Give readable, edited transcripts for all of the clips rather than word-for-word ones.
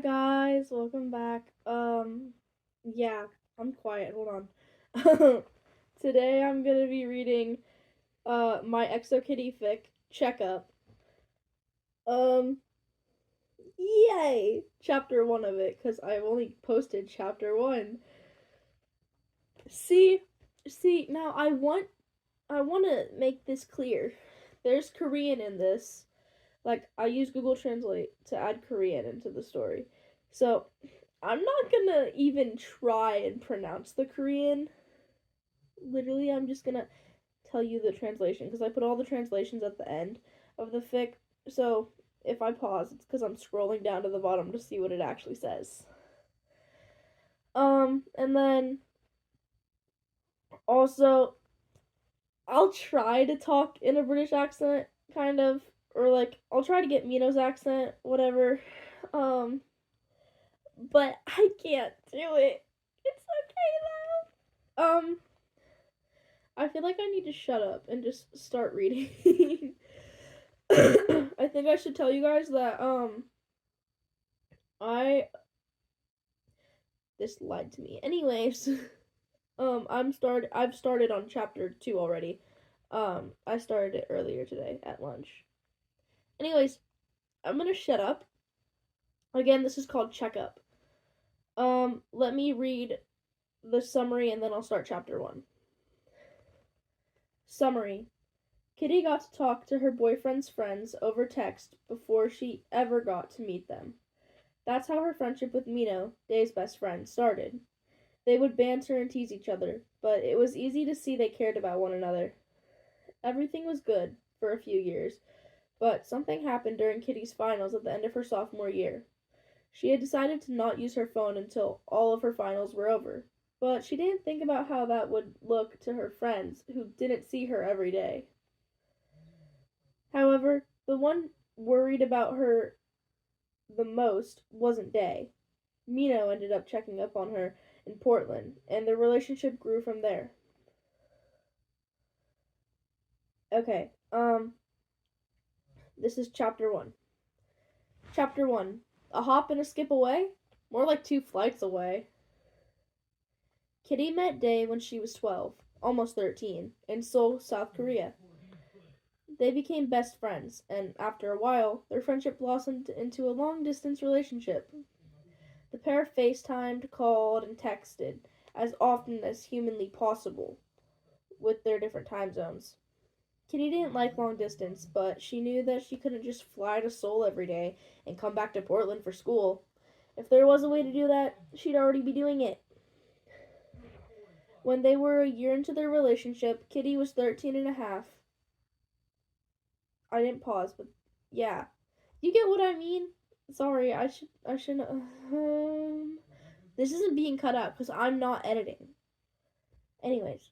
guys, welcome back. Yeah, I'm quiet. Hold on. Today I'm gonna be reading my ExoKitty fic checkup. Um, Yay! Chapter 1 of it, because I've only posted chapter 1. See, now I want to make this clear. There's Korean in this. Like, I use Google Translate to add Korean into the story. So, I'm not gonna even try and pronounce the Korean. Literally, I'm just gonna tell you the translation because I put all the translations at the end of the fic. So, if I pause, it's because I'm scrolling down to the bottom to see what it actually says. And then also, I'll try to talk in a British accent, kind of, or like I'll try to get Mino's accent, whatever. Um, but I can't do it. It's okay though. I feel like I need to shut up and just start reading. I think I should tell you guys that I this lied to me. Anyways, I've started on chapter 2 already. I started it earlier today at lunch. Anyways, I'm gonna shut up. Again, this is called Checkup. Let me read the summary and then I'll start chapter 1. Summary. Kitty got to talk to her boyfriend's friends over text before she ever got to meet them. That's how her friendship with Mino, Day's best friend, started. They would banter and tease each other, but it was easy to see they cared about one another. Everything was good for a few years, but something happened during Kitty's finals at the end of her sophomore year. She had decided to not use her phone until all of her finals were over, but she didn't think about how that would look to her friends who didn't see her every day. However, the one worried about her the most wasn't Day. Mino ended up checking up on her in Portland, and their relationship grew from there. Okay, this is chapter 1. Chapter 1. A hop and a skip away? More like 2 flights away. Kitty met Day when she was 12, almost 13, in Seoul, South Korea. They became best friends, and after a while, their friendship blossomed into a long-distance relationship. The pair FaceTimed, called, and texted as often as humanly possible, with their different time zones. Kitty didn't like long distance, but she knew that she couldn't just fly to Seoul every day and come back to Portland for school. If there was a way to do that, she'd already be doing it. When they were a year into their relationship, Kitty was 13 and a half. I didn't pause, but yeah. You get what I mean? Sorry, I shouldn't. This isn't being cut out because I'm not editing. Anyways,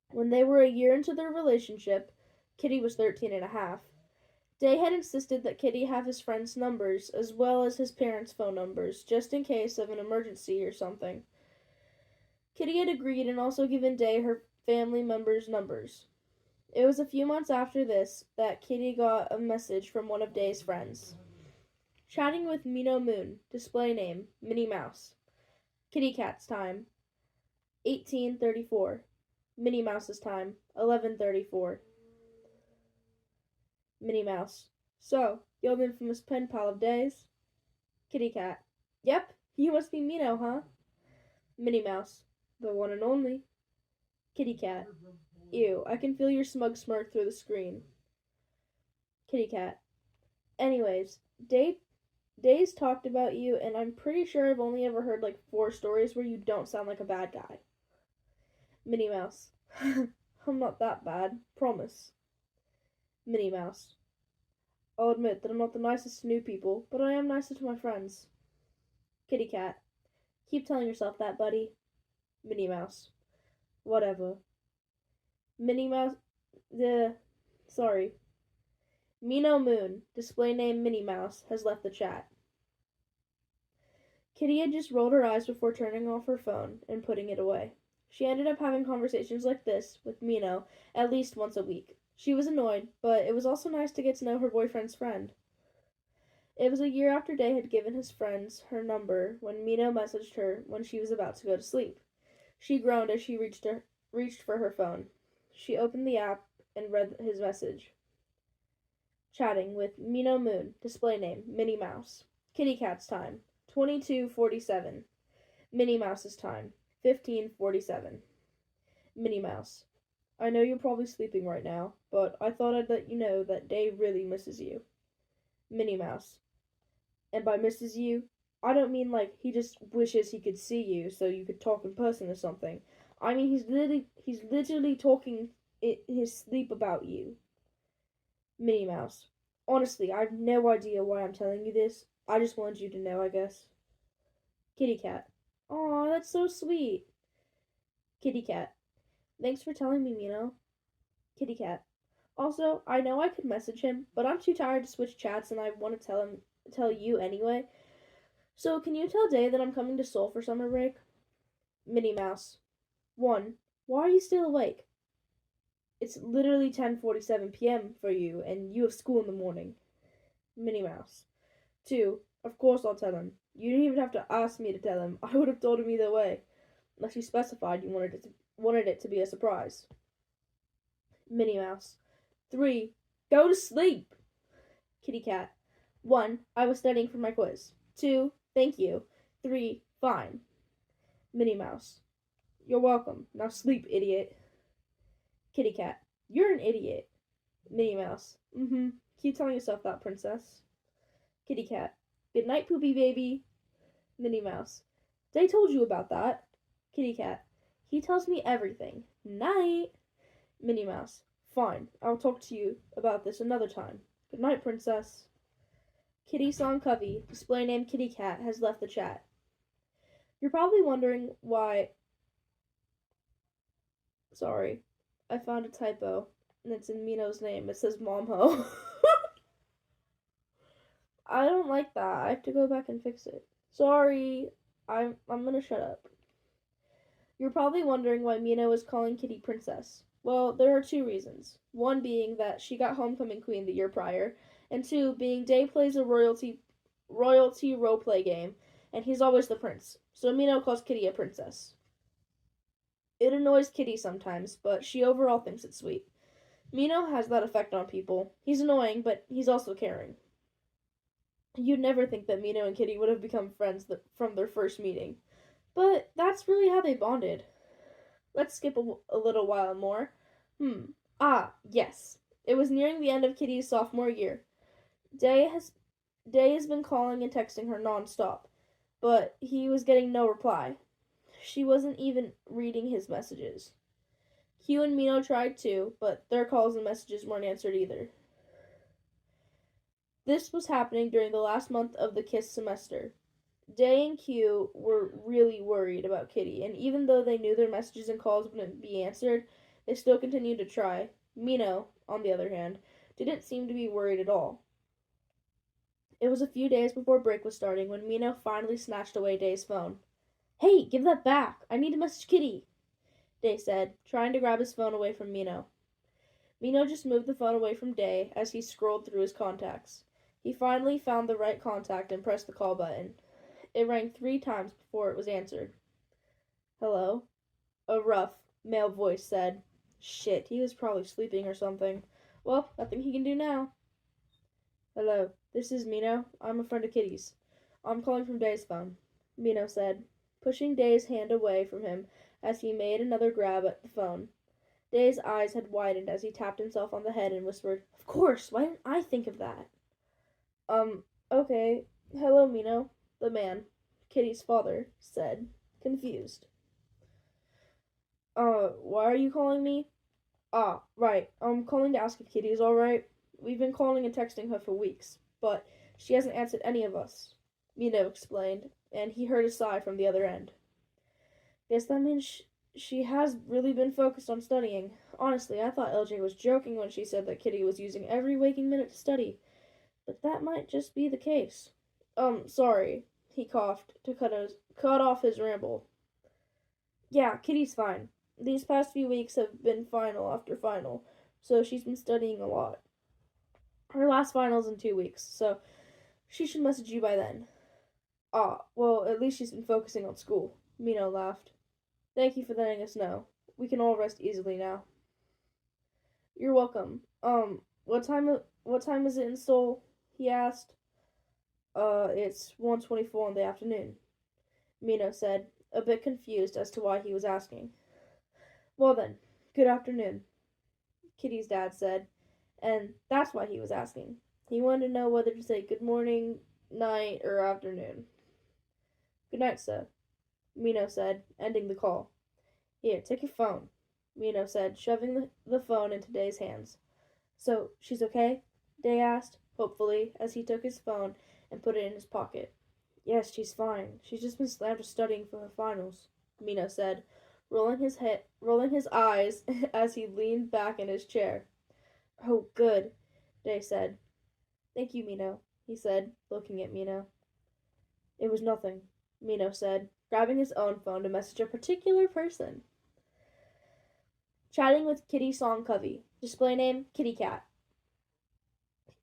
when they were a year into their relationship, Kitty was 13 and a half. Day had insisted that Kitty have his friends' numbers as well as his parents' phone numbers, just in case of an emergency or something. Kitty had agreed and also given Day her family members' numbers. It was a few months after this that Kitty got a message from one of Day's friends. Chatting with Mino Moon, display name, Minnie Mouse. Kitty Cat's time, 18:34. Minnie Mouse's time, 11:34. Minnie Mouse. So, the old infamous pen pal of Days? Kitty Cat. Yep, you must be Mino, huh? Minnie Mouse. The one and only. Kitty Cat. Ew, I can feel your smug smirk through the screen. Kitty Cat. Anyways, Days talked about you, and I'm pretty sure I've only ever heard like 4 stories where you don't sound like a bad guy. Minnie Mouse. I'm not that bad, promise. Minnie Mouse. I'll admit that I'm not the nicest to new people, but I am nicer to my friends. Kitty Cat. Keep telling yourself that, buddy. Minnie Mouse. Whatever. Minnie Mouse. Sorry. Mino Moon, display name Minnie Mouse, has left the chat. Kitty had just rolled her eyes before turning off her phone and putting it away. She ended up having conversations like this with Mino at least once a week. She was annoyed, but it was also nice to get to know her boyfriend's friend. It was a year after Day had given his friends her number when Mino messaged her when she was about to go to sleep. She groaned as she reached for her phone. She opened the app and read his message. Chatting with Mino Moon, display name, Minnie Mouse. Kitty Cat's time, 22:47. Minnie Mouse's time, 15:47. Minnie Mouse. I know you're probably sleeping right now, but I thought I'd let you know that Dave really misses you. Minnie Mouse. And by misses you, I don't mean like he just wishes he could see you so you could talk in person or something. I mean he's literally talking in his sleep about you. Minnie Mouse. Honestly, I have no idea why I'm telling you this. I just wanted you to know, I guess. Kitty Cat. Aw, that's so sweet. Kitty Cat. Thanks for telling me, Mino. Kitty Cat. Also, I know I could message him, but I'm too tired to switch chats and I want to tell you anyway. So can you tell Day that I'm coming to Seoul for summer break? Minnie Mouse. 1. Why are you still awake? It's literally 10:47 p.m. for you and you have school in the morning. Minnie Mouse. 2. Of course I'll tell him. You didn't even have to ask me to tell him. I would have told him either way. Unless you specified you wanted it to be a surprise. Minnie Mouse. 3. Go to sleep. Kitty Cat. 1. I was studying for my quiz. 2. Thank you. 3. Fine. Minnie Mouse. You're welcome. Now sleep, idiot. Kitty Cat. You're an idiot. Minnie Mouse. Mm-hmm. Keep telling yourself that, princess. Kitty Cat. Good night, poopy baby. Minnie Mouse. They told you about that. Kitty Cat. He tells me everything. Night. Minnie Mouse. Fine. I'll talk to you about this another time. Good night, princess. Kitty Song Covey, display name Kitty Cat, has left the chat. You're probably wondering why... Sorry. I found a typo, and it's in Mino's name. It says Mom Ho. I don't like that. I have to go back and fix it. Sorry. I'm gonna shut up. You're probably wondering why Mino is calling Kitty Princess. Well, there are 2 reasons. 1 being that she got Homecoming Queen the year prior, and 2 being Day plays a royalty roleplay game, and he's always the prince. So Mino calls Kitty a princess. It annoys Kitty sometimes, but she overall thinks it's sweet. Mino has that effect on people. He's annoying, but he's also caring. You'd never think that Mino and Kitty would have become friends from their first meeting. But that's really how they bonded. Let's skip a little while more. Yes. It was nearing the end of Kitty's sophomore year. Day has been calling and texting her non-stop, but he was getting no reply. She wasn't even reading his messages. Q and Mino tried too, but their calls and messages weren't answered either. This was happening during the last month of the KISS semester. Day and Q were really worried about Kitty, and even though they knew their messages and calls wouldn't be answered, they still continued to try. Mino, on the other hand, didn't seem to be worried at all. It was a few days before break was starting when Mino finally snatched away Day's phone. Hey, give that back! I need to message Kitty, Day said, trying to grab his phone away from Mino. Mino just moved the phone away from Day as he scrolled through his contacts. He finally found the right contact and pressed the call button. It rang 3 times before it was answered. Hello? A rough, male voice said. Shit, he was probably sleeping or something. Well, nothing he can do now. Hello, this is Mino. I'm a friend of Kitty's. I'm calling from Day's phone, Mino said, pushing Day's hand away from him as he made another grab at the phone. Day's eyes had widened as he tapped himself on the head and whispered, Of course, why didn't I think of that? Okay. Hello, Mino. The man, Kitty's father, said, confused. Why are you calling me? Ah, right. I'm calling to ask if Kitty is alright. We've been calling and texting her for weeks, but she hasn't answered any of us, Mino explained, and he heard a sigh from the other end. Guess that means she has really been focused on studying. Honestly, I thought LJ was joking when she said that Kitty was using every waking minute to study, but that might just be the case. Sorry, he coughed to cut off his ramble. Yeah, Kitty's fine. These past few weeks have been final after final, so she's been studying a lot. Her last final's in 2 weeks, so She should message you by then. Ah, well, at least she's been focusing on school. Mino laughed. Thank you for letting us know. We can all rest easily now. You're welcome. What time is it in Seoul? He asked. It's 1:24 in the afternoon, Mino said, a bit confused as to why he was asking. Well then, good afternoon, Kitty's dad said, and that's why he was asking. He wanted to know whether to say good morning, night, or afternoon. Good night, sir, Mino said, ending the call. Here, take your phone, Mino said, shoving the phone into Day's hands. So, she's okay? Day asked, hopefully, as he took his phone and put it in his pocket. Yes, she's fine. She's just been slammed to studying for her finals, Mino said, rolling his eyes as he leaned back in his chair. Oh, good, Day said. Thank you, Mino, he said, looking at Mino. It was nothing, Mino said, grabbing his own phone to message a particular person. Chatting with Kitty Song Covey. Display name, Kitty Cat.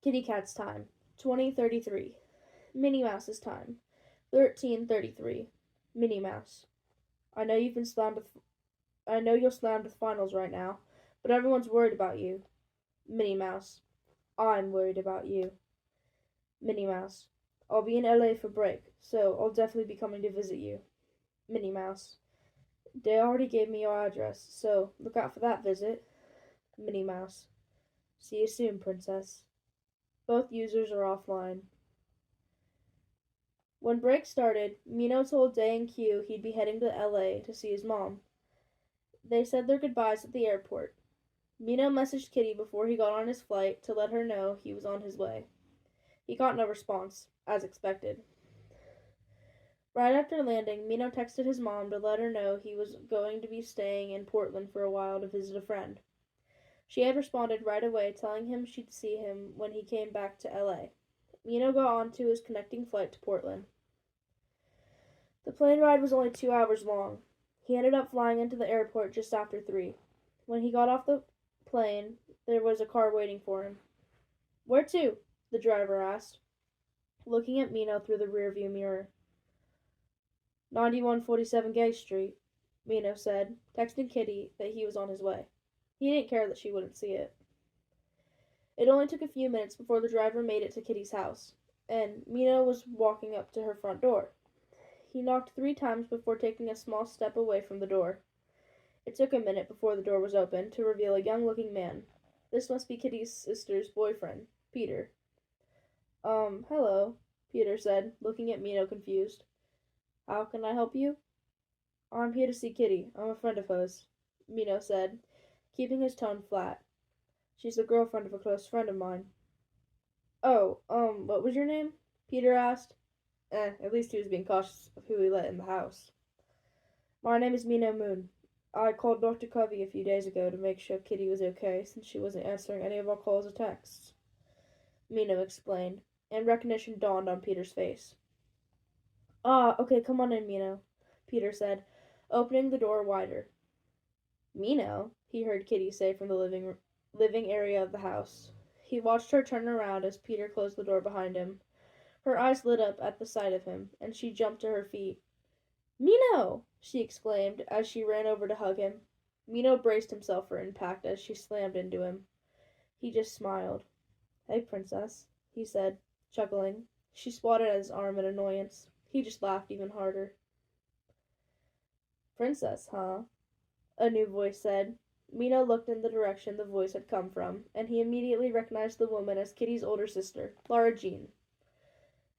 Kitty Cat's time, 20:33. Minnie Mouse's time, 13:33. Minnie Mouse. I know you're slammed with finals right now, but everyone's worried about you. Minnie Mouse. I'm worried about you. Minnie Mouse. I'll be in LA for break, so I'll definitely be coming to visit you. Minnie Mouse. They already gave me your address, so look out for that visit. Minnie Mouse. See you soon, Princess. Both users are offline. When break started, Mino told Day and Q he'd be heading to LA to see his mom. They said their goodbyes at the airport. Mino messaged Kitty before he got on his flight to let her know he was on his way. He got no response, as expected. Right after landing, Mino texted his mom to let her know he was going to be staying in Portland for a while to visit a friend. She had responded right away, telling him she'd see him when he came back to LA. Mino got on to his connecting flight to Portland. The plane ride was only 2 hours long. He ended up flying into the airport just after 3. When he got off the plane, there was a car waiting for him. Where to? The driver asked, looking at Mino through the rearview mirror. 9147 Gay Street, Mino said, texting Kitty that he was on his way. He didn't care that she wouldn't see it. It only took a few minutes before the driver made it to Kitty's house, and Mino was walking up to her front door. He knocked 3 times before taking a small step away from the door. It took a minute before the door was opened to reveal a young-looking man. This must be Kitty's sister's boyfriend, Peter. Hello, Peter said, looking at Mino confused. How can I help you? I'm here to see Kitty. I'm a friend of hers, Mino said, keeping his tone flat. She's the girlfriend of a close friend of mine. Oh, what was your name? Peter asked. At least he was being cautious of who he let in the house. My name is Mino Moon. I called Dr. Covey a few days ago to make sure Kitty was okay since she wasn't answering any of our calls or texts, Mino explained, and recognition dawned on Peter's face. Ah, okay, come on in, Mino, Peter said, opening the door wider. Mino, he heard Kitty say from the living area of the house. He watched her turn around as Peter closed the door behind him. Her eyes lit up at the sight of him, and she jumped to her feet. Mino! She exclaimed as she ran over to hug him. Mino braced himself for impact as she slammed into him. He just smiled. Hey, Princess, he said, chuckling. She swatted at his arm in annoyance. He just laughed even harder. Princess, huh? A new voice said. Mino looked in the direction the voice had come from, and he immediately recognized the woman as Kitty's older sister, Lara Jean.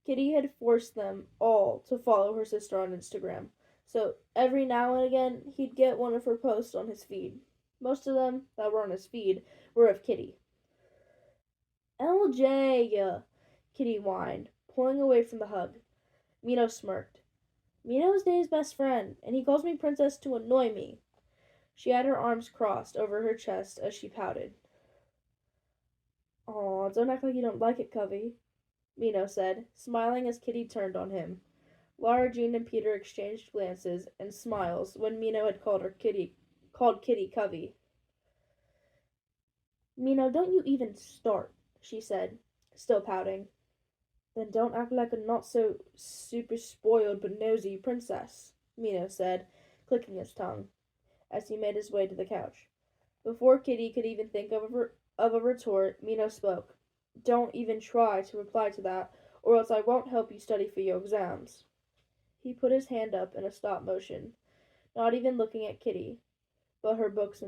Kitty had forced them all to follow her sister on Instagram, so every now and again he'd get one of her posts on his feed. Most of them that were on his feed were of Kitty. LJ, Kitty whined, pulling away from the hug. Mino smirked. Mino's Day's best friend, and he calls me Princess to annoy me. She had her arms crossed over her chest as she pouted. Aw, don't act like you don't like it, Covey, Mino said, smiling as Kitty turned on him. Lara Jean and Peter exchanged glances and smiles when Mino had called Kitty Covey. Mino, don't you even start, she said, still pouting. Then don't act like a not so super spoiled but nosy princess, Mino said, clicking his tongue, as he made his way to the couch. Before Kitty could even think of a retort, Mino spoke. Don't even try to reply to that, or else I won't help you study for your exams. He put his hand up in a stop motion, not even looking at Kitty, but her books.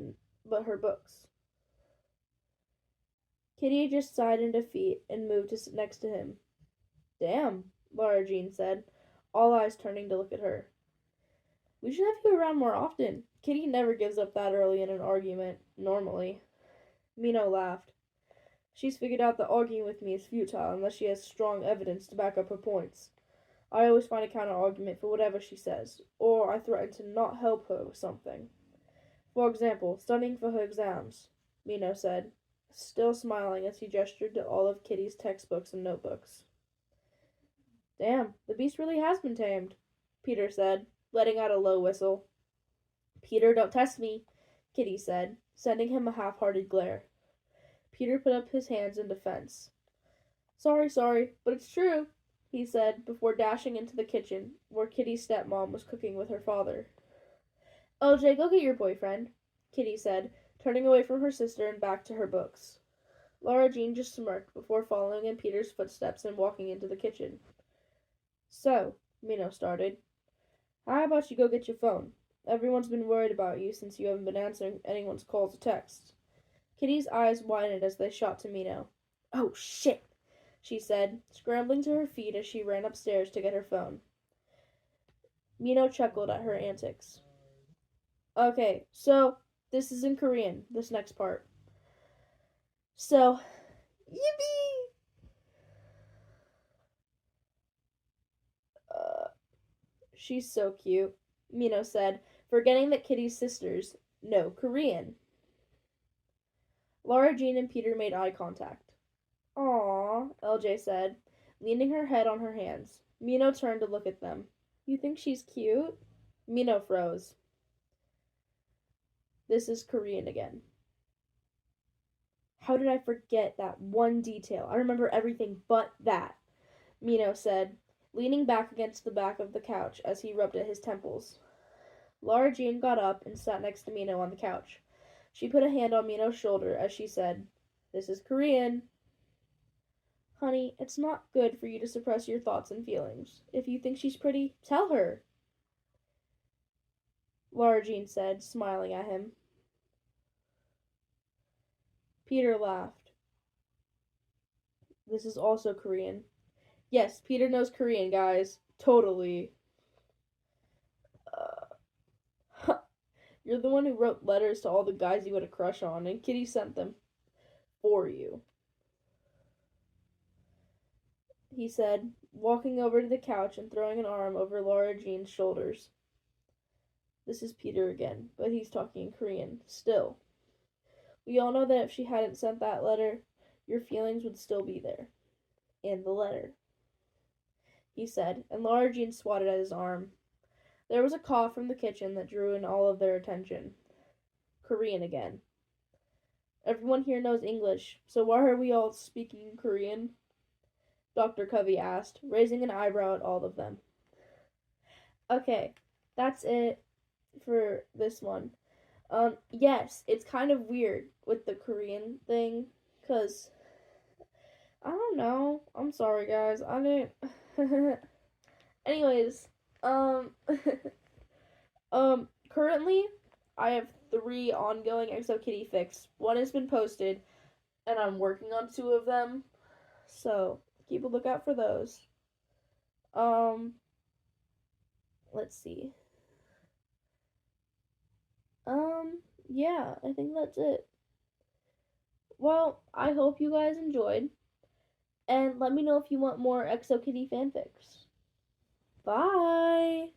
Kitty just sighed in defeat and moved to sit next to him. Damn, Laura Jean said, all eyes turning to look at her. We should have you around more often. Kitty never gives up that early in an argument, normally. Mino laughed. She's figured out that arguing with me is futile unless she has strong evidence to back up her points. I always find a counter-argument for whatever she says, or I threaten to not help her with something. For example, studying for her exams, Mino said, still smiling as he gestured to all of Kitty's textbooks and notebooks. Damn, the beast really has been tamed, Peter said, letting out a low whistle. Peter, don't test me, Kitty said, sending him a half-hearted glare. Peter put up his hands in defense. Sorry, but it's true, he said, before dashing into the kitchen, where Kitty's stepmom was cooking with her father. LJ, go get your boyfriend, Kitty said, turning away from her sister and back to her books. Laura Jean just smirked before following in Peter's footsteps and walking into the kitchen. So, Mino started, how about you go get your phone? Everyone's been worried about you since you haven't been answering anyone's calls or texts. Kitty's eyes widened as they shot to Mino. Oh, shit, she said, scrambling to her feet as she ran upstairs to get her phone. Mino chuckled at her antics. Okay, so this is in Korean, this next part. So, yippee! She's so cute, Mino said, forgetting that Kitty's sisters know Korean. Laura Jean and Peter made eye contact. Aww, LJ said, leaning her head on her hands. Mino turned to look at them. You think she's cute? Mino froze. This is Korean again. How did I forget that one detail? I remember everything but that, Mino said, leaning back against the back of the couch as he rubbed at his temples. Laura Jean got up and sat next to Mino on the couch. She put a hand on Mino's shoulder as she said, This is Korean. Honey, it's not good for you to suppress your thoughts and feelings. If you think she's pretty, tell her, Laura Jean said, smiling at him. Peter laughed. This is also Korean. Yes, Peter knows Korean, guys. Totally. You're the one who wrote letters to all the guys you had a crush on, and Kitty sent them for you, he said, walking over to the couch and throwing an arm over Laura Jean's shoulders. This is Peter again, but he's talking in Korean, still. We all know that if she hadn't sent that letter, your feelings would still be there. In the letter, he said, and Laura Jean swatted at his arm. There was a cough from the kitchen that drew in all of their attention. Korean again. Everyone here knows English, so why are we all speaking Korean? Dr. Covey asked, raising an eyebrow at all of them. Okay, that's it for this one. Yes, it's kind of weird with the Korean thing, because, I don't know. I'm sorry, guys. I didn't... Anyways, currently, I have 3 ongoing ExoKitty fics. 1 has been posted, and I'm working on 2 of them, so keep a lookout for those. Let's see. Yeah, I think that's it. Well, I hope you guys enjoyed, and let me know if you want more ExoKitty fanfics. Bye!